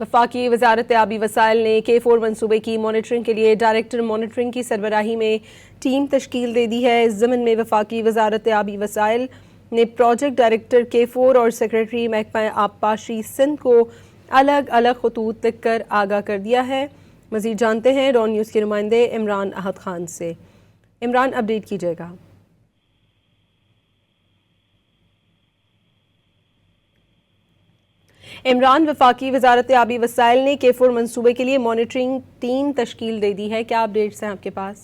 वफाकी वजारत आबी वसाइल ने K4 मनसूबे की मॉनिटरिंग के लिए डायरेक्टर मॉनिटरिंग की सरबराही में टीम तश्कील दे दी है। इस ज़मन में वफाकी वजारत आबी वसाइल ने प्रोजेक्ट डायरेक्टर K4 और सेक्रेटरी महकमा आबपाशी सिंध को अलग अलग खतूत लिख कर आगाह कर दिया है। मज़ीद जानते हैं रॉन न्यूज़ के नुमाइंदे इमरान अहद खान से। इमरान, अपडेट कीजिएगा। इमरान, वफाकी वजारत आबी वसाइल ने K4 मनसूबे के लिए मॉनिटरिंग टीम तश्कील दे दी है, क्या अपडेट्स हैं आपके पास?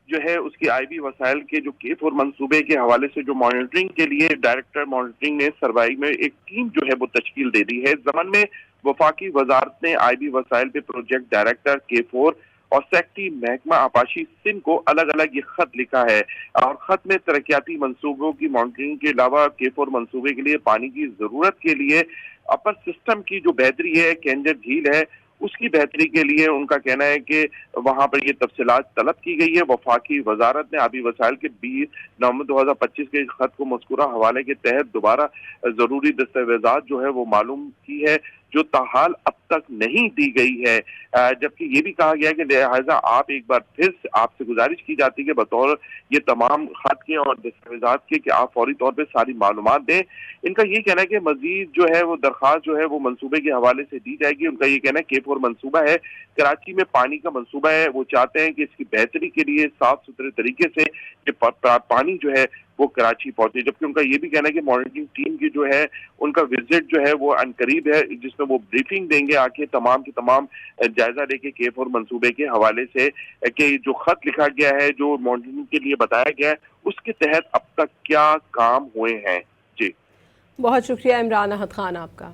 जो है उसकी आईबी वसाइल के जो K4 मनसूबे के हवाले से जो मॉनिटरिंग के लिए डायरेक्टर मॉनिटरिंग ने सरबराही में एक टीम जो है वो तश्कील दे दी है। इस ज़मन में वफाकी वजारत ने आईबी वसाइल पे प्रोजेक्ट डायरेक्टर K4 और सेक्रेटरी महकमा आबपाशी सिंध को अलग अलग ये खत लिखा है और खत में तरक्याती मंसूबों की मॉनिटरिंग के अलावा K4 मनसूबे के लिए पानी की जरूरत के लिए अपर सिस्टम की जो बेहतरी है, केंजर झील है, उसकी बेहतरी के लिए उनका कहना है कि वहां पर ये तफसीलात तलब की गई है। वफाकी वजारत ने आबी वसाइल के 20 नवंबर 2025 के खत को मज़कूरा हवाले के तहत दोबारा जरूरी दस्तावेजात जो है वो मालूम की है, जो ताहाल अब तक नहीं दी गई है। जबकि ये भी कहा गया है कि लिहाजा आप एक बार फिर आपसे गुजारिश की जाती है कि बतौर ये तमाम खत के और दस्तावेजात के कि आप फौरी तौर पर सारी मालूमात दें। इनका ये कहना है कि मजीद जो है वो दरख्वास्त जो है वो मनसूबे के हवाले से दी जाएगी। उनका ये कहना है K4 मनसूबा है, कराची में पानी का मनसूबा है, वो चाहते हैं कि इसकी बेहतरी के लिए साफ सुथरे तरीके से पानी जो है वो कराची पहुंचे। जबकि उनका ये भी कहना है कि मॉनिटरिंग टीम की जो है उनका विजिट जो है वो अनकरीब है, जिसमें वो ब्रीफिंग देंगे आके तमाम की तमाम जायजा लेके K4 मनसूबे के हवाले से कि जो खत लिखा गया है, जो मॉनिटरिंग के लिए बताया गया है, उसके तहत अब तक क्या काम हुए हैं। जी बहुत शुक्रिया इमरान अहद खान आपका।